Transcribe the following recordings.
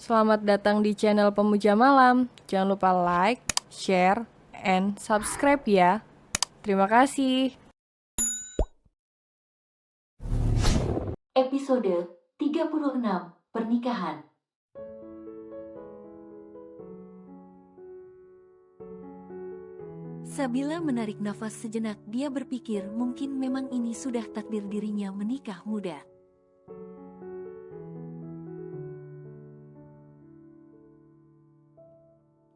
Selamat datang di channel Pemuja Malam. Jangan lupa like, share, and subscribe ya. Terima kasih. Episode 36 Pernikahan. Sabila menarik nafas sejenak. Dia berpikir mungkin memang ini sudah takdir dirinya menikah muda.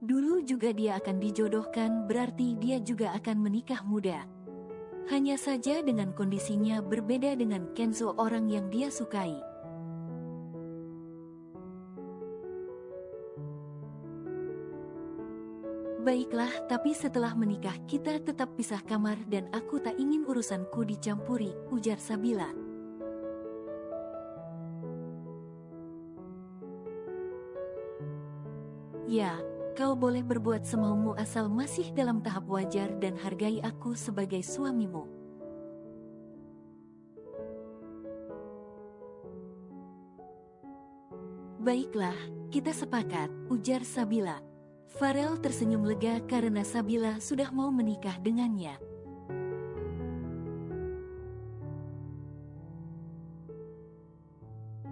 Dulu juga dia akan dijodohkan, berarti dia juga akan menikah muda. Hanya saja dengan kondisinya berbeda dengan Kenzo, orang yang dia sukai. Baiklah, tapi setelah menikah kita tetap pisah kamar dan aku tak ingin urusanku dicampuri, ujar Sabila. Ya, kau boleh berbuat semaumu asal masih dalam tahap wajar dan hargai aku sebagai suamimu. Baiklah, kita sepakat, ujar Sabila. Farel tersenyum lega karena Sabila sudah mau menikah dengannya.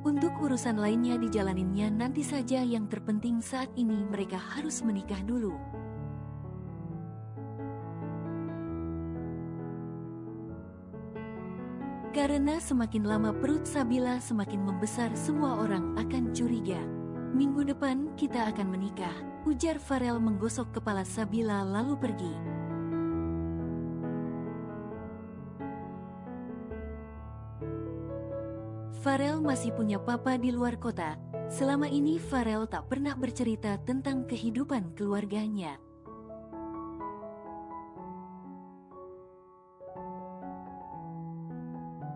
Untuk urusan lainnya dijalaninnya nanti saja, yang terpenting saat ini mereka harus menikah dulu. Karena semakin lama perut Sabila semakin membesar, semua orang akan curiga. Minggu depan kita akan menikah, ujar Farel menggosok kepala Sabila lalu pergi. Farel masih punya papa di luar kota. Selama ini Farel tak pernah bercerita tentang kehidupan keluarganya.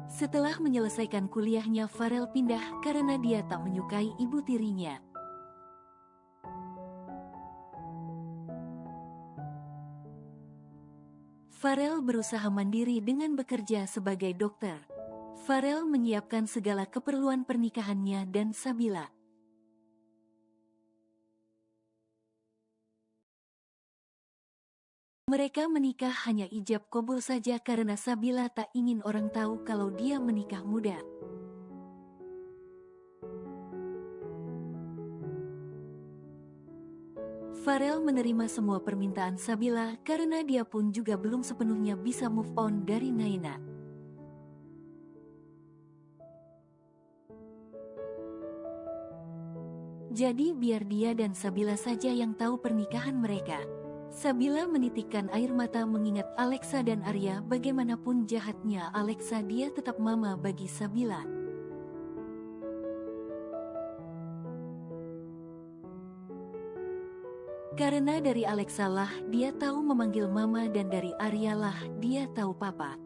Setelah menyelesaikan kuliahnya, Farel pindah karena dia tak menyukai ibu tirinya. Farel berusaha mandiri dengan bekerja sebagai dokter. Farel menyiapkan segala keperluan pernikahannya dan Sabila. Mereka menikah hanya ijab kabul saja karena Sabila tak ingin orang tahu kalau dia menikah muda. Farel menerima semua permintaan Sabila karena dia pun juga belum sepenuhnya bisa move on dari Naina. Jadi biar dia dan Sabila saja yang tahu pernikahan mereka. Sabila menitikkan air mata mengingat Alexa dan Arya. Bagaimanapun jahatnya Alexa, dia tetap mama bagi Sabila. Karena dari Alexa lah dia tahu memanggil mama dan dari Arya lah dia tahu papa.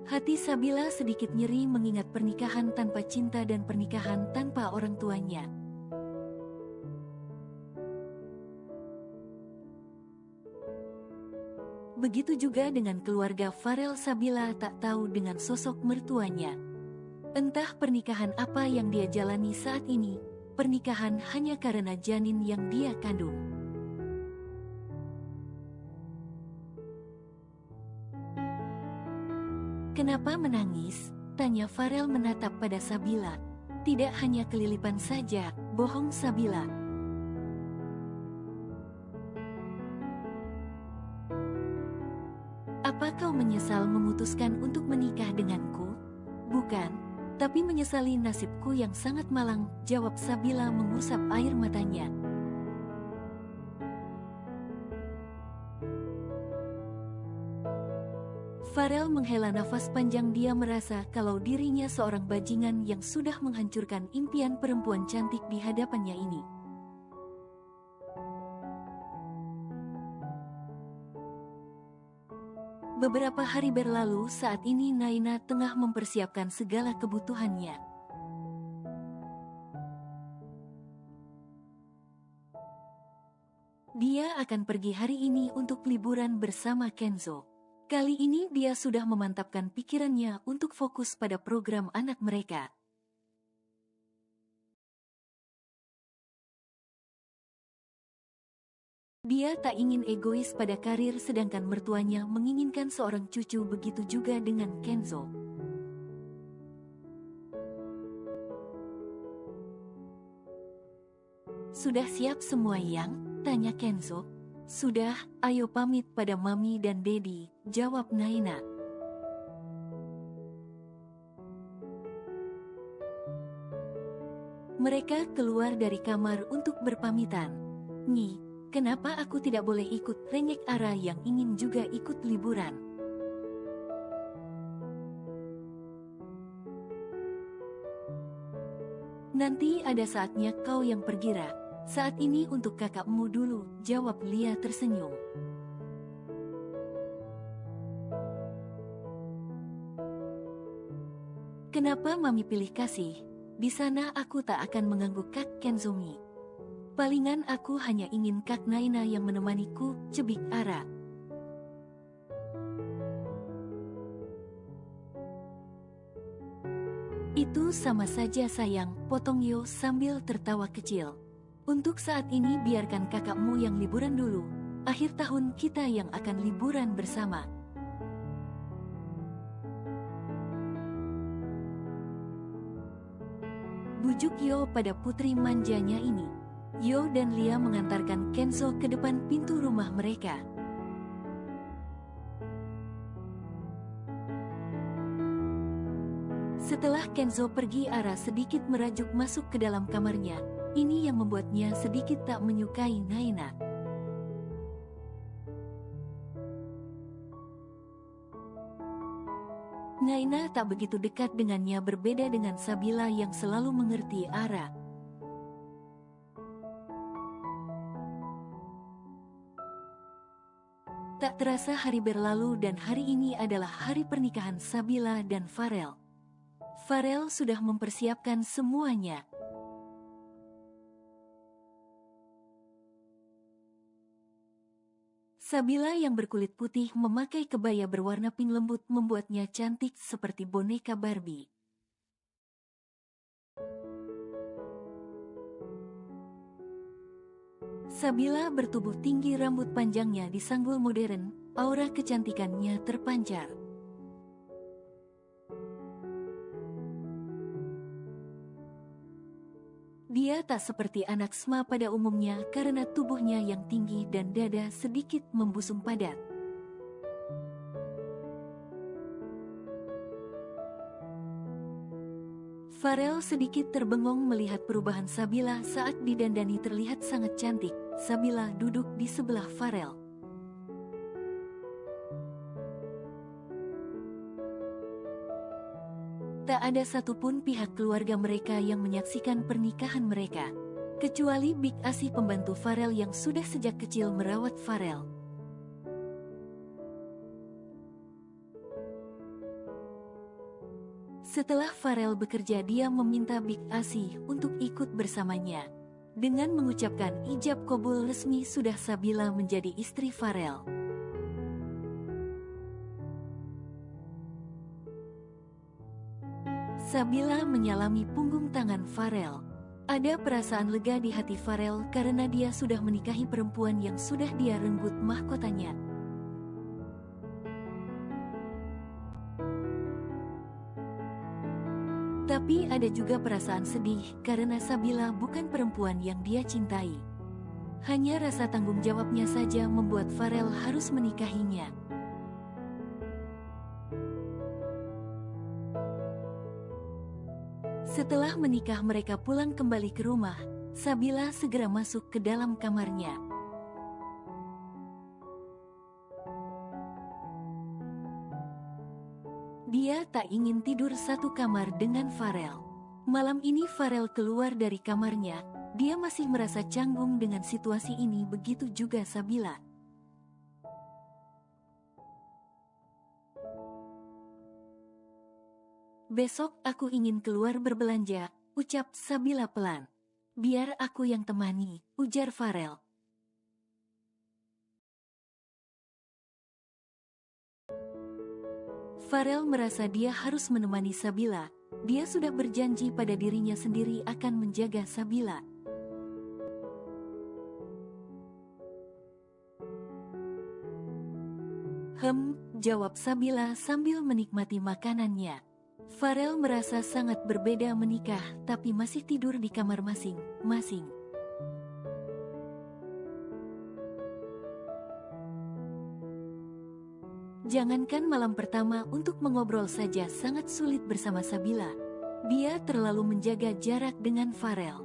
Hati Sabila sedikit nyeri mengingat pernikahan tanpa cinta dan pernikahan tanpa orang tuanya. Begitu juga dengan keluarga Farel. Sabila tak tahu dengan sosok mertuanya. Entah pernikahan apa yang dia jalani saat ini, pernikahan hanya karena janin yang dia kandung. Kenapa menangis? Tanya Farel menatap pada Sabila. Tidak hanya kelilipan saja, bohong Sabila. Apa kau menyesal memutuskan untuk menikah denganku? Bukan, tapi menyesali nasibku yang sangat malang, jawab Sabila mengusap air matanya. Farel menghela nafas panjang. Dia merasa kalau dirinya seorang bajingan yang sudah menghancurkan impian perempuan cantik di hadapannya ini. Beberapa hari berlalu. Saat ini Naina tengah mempersiapkan segala kebutuhannya. Dia akan pergi hari ini untuk liburan bersama Kenzo. Kali ini dia sudah memantapkan pikirannya untuk fokus pada program anak mereka. Dia tak ingin egois pada karir sedangkan mertuanya menginginkan seorang cucu, begitu juga dengan Kenzo. Sudah siap semua Yang? Tanya Kenzo. Sudah, ayo pamit pada Mami dan Dedi, jawab Naina. Mereka keluar dari kamar untuk berpamitan. Nyi, kenapa aku tidak boleh ikut? Rengek Ara yang ingin juga ikut liburan. Nanti ada saatnya kau yang pergi, Ra. Saat ini untuk kakakmu dulu, jawab Lia tersenyum. Kenapa Mami pilih kasih? Di sana aku tak akan mengganggu Kak Kenzomi. Palingan aku hanya ingin Kak Naina yang menemaniku, cebik Ara. Itu sama saja sayang, potong Yo sambil tertawa kecil. Untuk saat ini biarkan kakakmu yang liburan dulu. Akhir tahun kita yang akan liburan bersama. Bujuk Yo pada putri manjanya ini. Yo dan Lia mengantarkan Kenzo ke depan pintu rumah mereka. Setelah Kenzo pergi, Ara sedikit merajuk masuk ke dalam kamarnya. Ini yang membuatnya sedikit tak menyukai Naina. Naina tak begitu dekat dengannya, berbeda dengan Sabila yang selalu mengerti Ara. Tak terasa hari berlalu dan hari ini adalah hari pernikahan Sabila dan Farel. Farel sudah mempersiapkan semuanya. Sabila yang berkulit putih memakai kebaya berwarna pink lembut membuatnya cantik seperti boneka Barbie. Sabila bertubuh tinggi, rambut panjangnya disanggul modern, aura kecantikannya terpancar. Dia tak seperti anak Sma pada umumnya karena tubuhnya yang tinggi dan dada sedikit membusung padat. Farel sedikit terbengong melihat perubahan Sabila saat didandani, terlihat sangat cantik. Sabila duduk di sebelah Farel. Tak ada satupun pihak keluarga mereka yang menyaksikan pernikahan mereka. Kecuali Big Asi, pembantu Farel yang sudah sejak kecil merawat Farel. Setelah Farel bekerja, dia meminta Big Asi untuk ikut bersamanya. Dengan mengucapkan ijab kabul resmi, sudah Sabila menjadi istri Farel. Sabila menyalami punggung tangan Farel. Ada perasaan lega di hati Farel karena dia sudah menikahi perempuan yang sudah dia renggut mahkotanya. Tapi ada juga perasaan sedih karena Sabila bukan perempuan yang dia cintai. Hanya rasa tanggung jawabnya saja membuat Farel harus menikahinya. Setelah menikah, mereka pulang kembali ke rumah. Sabila segera masuk ke dalam kamarnya. Dia tak ingin tidur satu kamar dengan Farel. Malam ini Farel keluar dari kamarnya. Dia masih merasa canggung dengan situasi ini, begitu juga Sabila. Besok aku ingin keluar berbelanja, ucap Sabila pelan. Biar aku yang temani, ujar Farel. Farel merasa dia harus menemani Sabila. Dia sudah berjanji pada dirinya sendiri akan menjaga Sabila. Jawab Sabila sambil menikmati makanannya. Farel merasa sangat berbeda menikah, tapi masih tidur di kamar masing-masing. Jangankan malam pertama untuk mengobrol saja sangat sulit bersama Sabila. Dia terlalu menjaga jarak dengan Farel.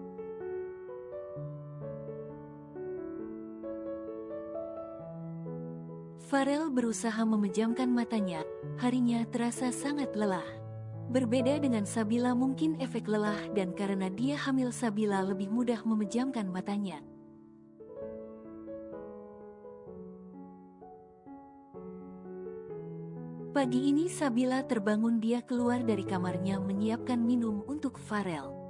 Farel berusaha memejamkan matanya, harinya terasa sangat lelah. Berbeda dengan Sabila, mungkin efek lelah dan karena dia hamil, Sabila lebih mudah memejamkan matanya. Pagi ini Sabila terbangun, dia keluar dari kamarnya menyiapkan minum untuk Farel.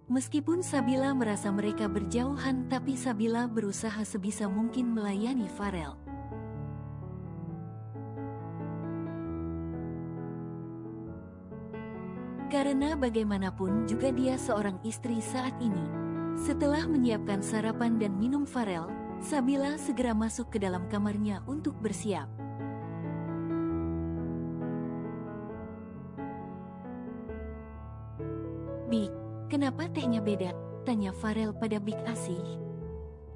Meskipun Sabila merasa mereka berjauhan, tapi Sabila berusaha sebisa mungkin melayani Farel. Karena bagaimanapun juga dia seorang istri saat ini. Setelah menyiapkan sarapan dan minum Farel, Sabila segera masuk ke dalam kamarnya untuk bersiap. "Bik, kenapa tehnya beda?" tanya Farel pada Bik Asih.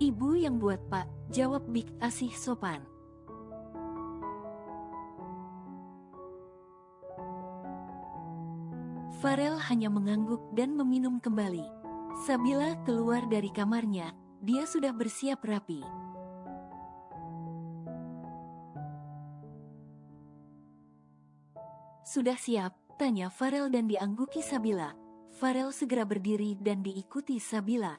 "Ibu yang buat, Pak," jawab Bik Asih sopan. Farel hanya mengangguk dan meminum kembali. Sabila keluar dari kamarnya, dia sudah bersiap rapi. "Sudah siap?" tanya Farel dan diangguki Sabila. Farel segera berdiri dan diikuti Sabila.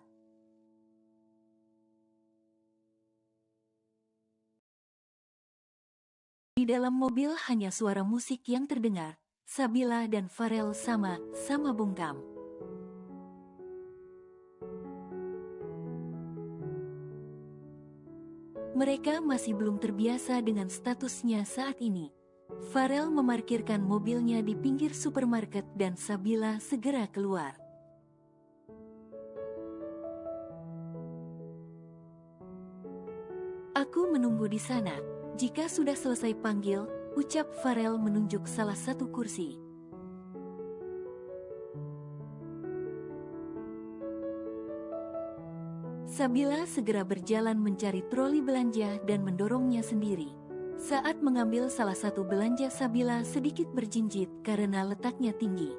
Di dalam mobil hanya suara musik yang terdengar. Sabila dan Farel sama-sama bungkam. Mereka masih belum terbiasa dengan statusnya saat ini. Farel memarkirkan mobilnya di pinggir supermarket dan Sabila segera keluar. "Aku menunggu di sana. Jika sudah selesai panggil," ucap Farel menunjuk salah satu kursi. Sabila segera berjalan mencari troli belanja dan mendorongnya sendiri. Saat mengambil salah satu belanja, Sabila sedikit berjinjit karena letaknya tinggi.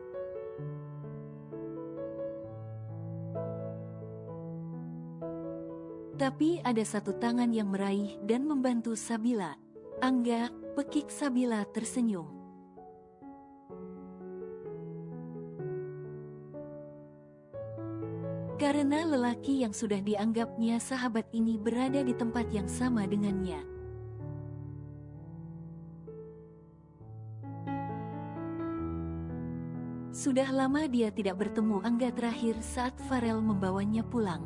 Tapi ada satu tangan yang meraih dan membantu Sabila. "Angga," pekik Sabila tersenyum. Karena lelaki yang sudah dianggapnya sahabat ini berada di tempat yang sama dengannya. Sudah lama dia tidak bertemu Angga, terakhir saat Farel membawanya pulang.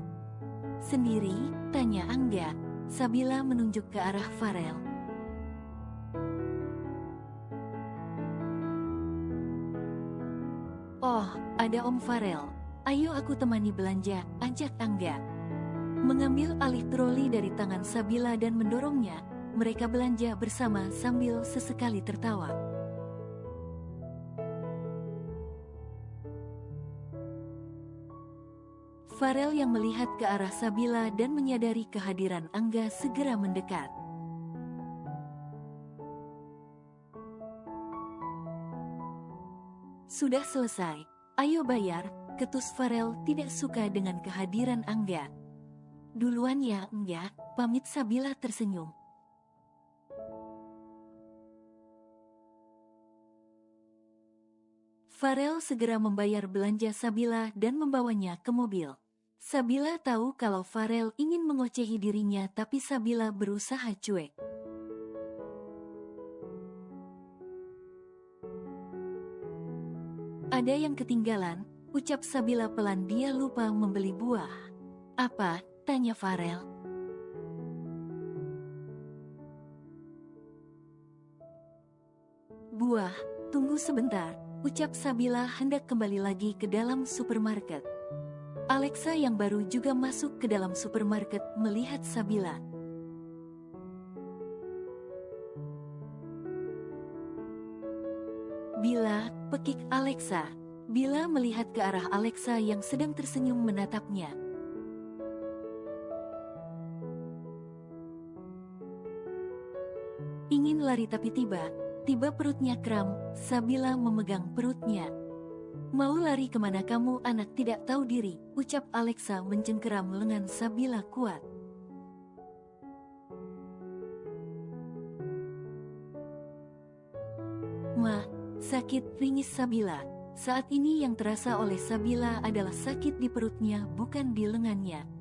"Sendiri?" tanya Angga. Sabila menunjuk ke arah Farel. "Oh, ada Om Farel. Ayo aku temani belanja," ajak Angga. Mengambil alih troli dari tangan Sabila dan mendorongnya, mereka belanja bersama sambil sesekali tertawa. Farel yang melihat ke arah Sabila dan menyadari kehadiran Angga segera mendekat. "Sudah selesai, ayo bayar," ketus Farel tidak suka dengan kehadiran Angga. "Duluan ya, Angga," pamit Sabila tersenyum. Farel segera membayar belanja Sabila dan membawanya ke mobil. Sabila tahu kalau Farel ingin mengocehi dirinya, tapi Sabila berusaha cuek. "Ada yang ketinggalan," ucap Sabila pelan, dia lupa membeli buah. "Apa?" tanya Farel. "Buah, tunggu sebentar," ucap Sabila hendak kembali lagi ke dalam supermarket. Alexa yang baru juga masuk ke dalam supermarket melihat Sabila. Bila, pekik Alexa. Bila melihat ke arah Alexa yang sedang tersenyum menatapnya. Ingin lari tapi tiba perutnya kram, Sabila memegang perutnya. Mau lari kemana kamu anak tidak tahu diri, ucap Alexa mencengkeram lengan Sabila kuat. Ma, sakit, ringis Sabila. Saat ini yang terasa oleh Sabila adalah sakit di perutnya bukan di lengannya.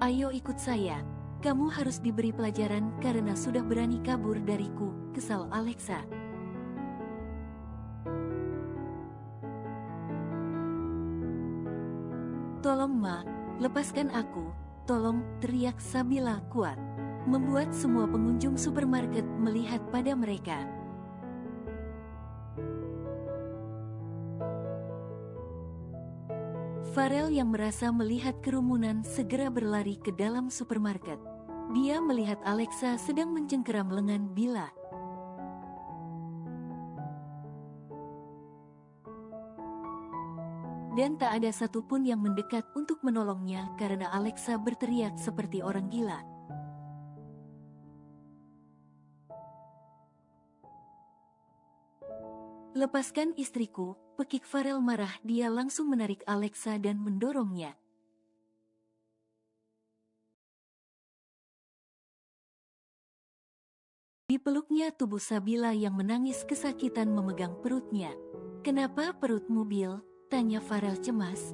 Ayo ikut saya. Kamu harus diberi pelajaran karena sudah berani kabur dariku, kesal Alexa. Tolong Ma, lepaskan aku, tolong, teriak Sabila kuat. Membuat semua pengunjung supermarket melihat pada mereka. Farel yang merasa melihat kerumunan segera berlari ke dalam supermarket. Dia melihat Alexa sedang mencengkeram lengan Bila. Dan tak ada satupun yang mendekat untuk menolongnya karena Alexa berteriak seperti orang gila. Lepaskan istriku, pekik Farel marah. Dia langsung menarik Alexa dan mendorongnya. Dipeluknya tubuh Sabila yang menangis kesakitan memegang perutnya. Kenapa perutmu Bil? Tanya Farel cemas.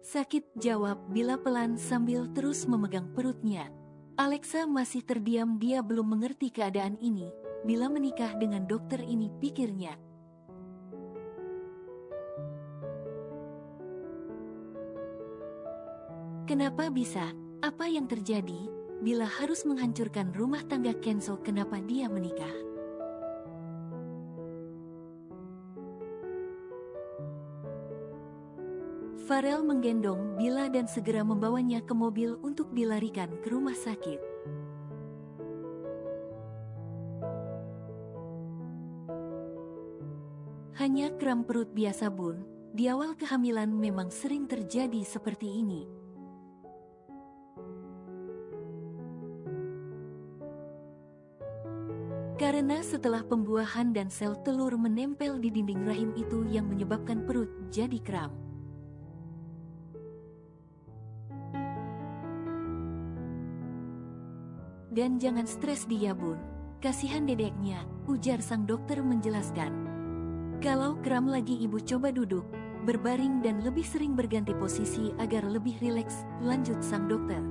Sakit, jawab Bila pelan sambil terus memegang perutnya. Alexa masih terdiam, dia belum mengerti keadaan ini. Bila menikah dengan dokter ini, pikirnya. Kenapa bisa? Apa yang terjadi? Bila harus menghancurkan rumah tangga Kenzo, kenapa dia menikah? Farel menggendong Bila dan segera membawanya ke mobil untuk dilarikan ke rumah sakit. Hanya kram perut biasa Bun, di awal kehamilan memang sering terjadi seperti ini. Karena setelah pembuahan dan sel telur menempel di dinding rahim itu yang menyebabkan perut jadi kram. Dan jangan stres dia Bun, kasihan dedeknya, ujar sang dokter menjelaskan. Kalau kram lagi ibu coba duduk, berbaring dan lebih sering berganti posisi agar lebih rileks, lanjut sang dokter.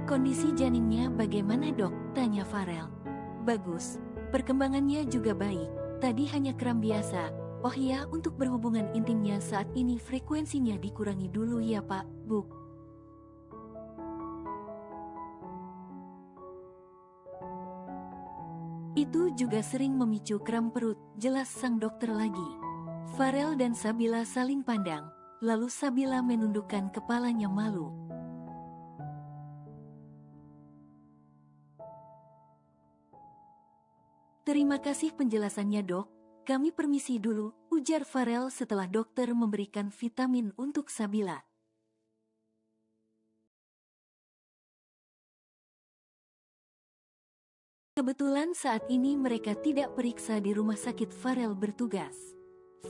Kondisi janinnya bagaimana dok? Tanya Farel. Bagus, perkembangannya juga baik, tadi hanya kram biasa. Oh ya, untuk berhubungan intimnya saat ini frekuensinya dikurangi dulu ya Pak, Bu. Itu juga sering memicu kram perut, jelas sang dokter lagi. Farel dan Sabila saling pandang, lalu Sabila menundukkan kepalanya malu. Terima kasih penjelasannya dok. Kami permisi dulu, ujar Farel setelah dokter memberikan vitamin untuk Sabila. Kebetulan saat ini mereka tidak periksa di rumah sakit Farel bertugas.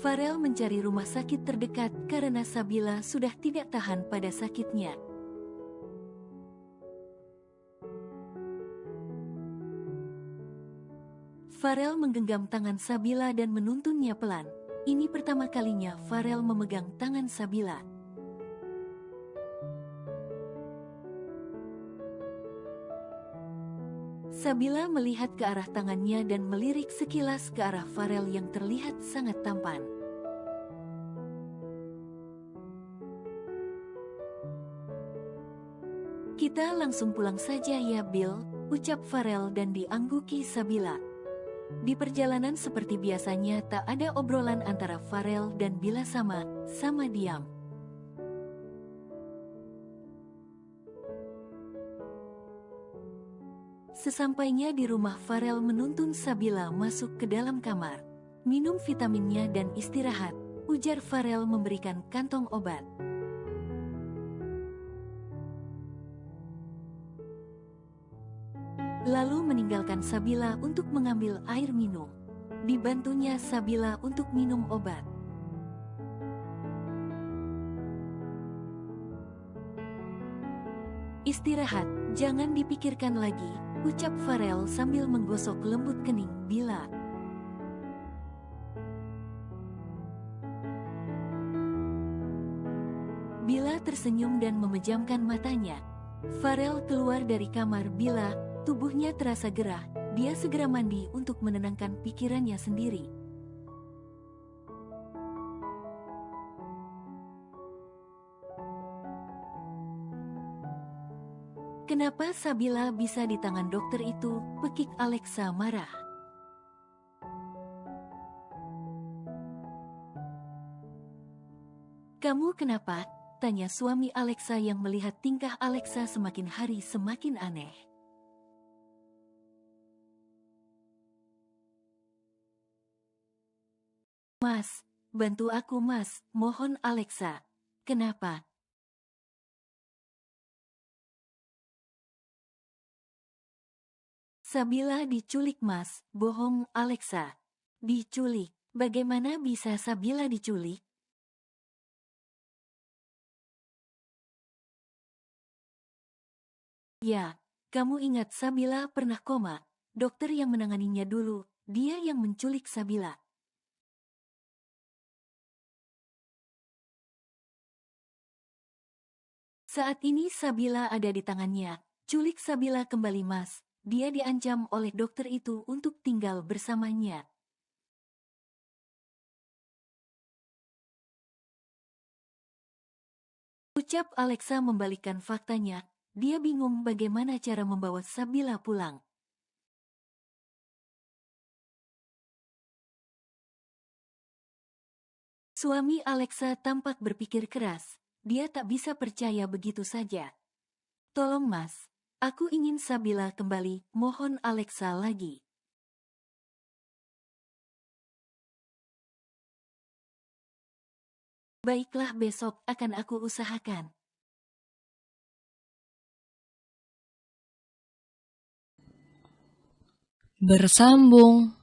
Farel mencari rumah sakit terdekat karena Sabila sudah tidak tahan pada sakitnya. Farel menggenggam tangan Sabila dan menuntunnya pelan. Ini pertama kalinya Farel memegang tangan Sabila. Sabila melihat ke arah tangannya dan melirik sekilas ke arah Farel yang terlihat sangat tampan. Kita langsung pulang saja ya Bill, ucap Farel dan diangguki Sabila. Di perjalanan seperti biasanya tak ada obrolan antara Farel dan Bila sama diam. Sesampainya di rumah Farel menuntun Sabila masuk ke dalam kamar. Minum vitaminnya dan istirahat, ujar Farel memberikan kantong obat. Lalu meninggalkan Sabila untuk mengambil air minum. Dibantunya Sabila untuk minum obat. Istirahat, jangan dipikirkan lagi, ucap Farel sambil menggosok lembut kening Bila. Bila tersenyum dan memejamkan matanya. Farel keluar dari kamar Bila, tubuhnya terasa gerah, dia segera mandi untuk menenangkan pikirannya sendiri. Kenapa Sabila bisa di tangan dokter itu? Pekik Alexa marah. Kamu kenapa? Tanya suami Alexa yang melihat tingkah Alexa semakin hari semakin aneh. Mas, bantu aku mas, mohon Alexa. Kenapa? Sabila diculik mas, bohong Alexa. Diculik, bagaimana bisa Sabila diculik? Ya, kamu ingat Sabila pernah koma, dokter yang menanganinya dulu, dia yang menculik Sabila. Saat ini Sabila ada di tangannya, culik Sabila kembali mas, dia diancam oleh dokter itu untuk tinggal bersamanya. Ucap Alexa membalikkan faktanya, dia bingung bagaimana cara membawa Sabila pulang. Suami Alexa tampak berpikir keras, dia tak bisa percaya begitu saja. Tolong mas, aku ingin Sabila kembali, mohon Alexa lagi. Baiklah besok akan aku usahakan. Bersambung.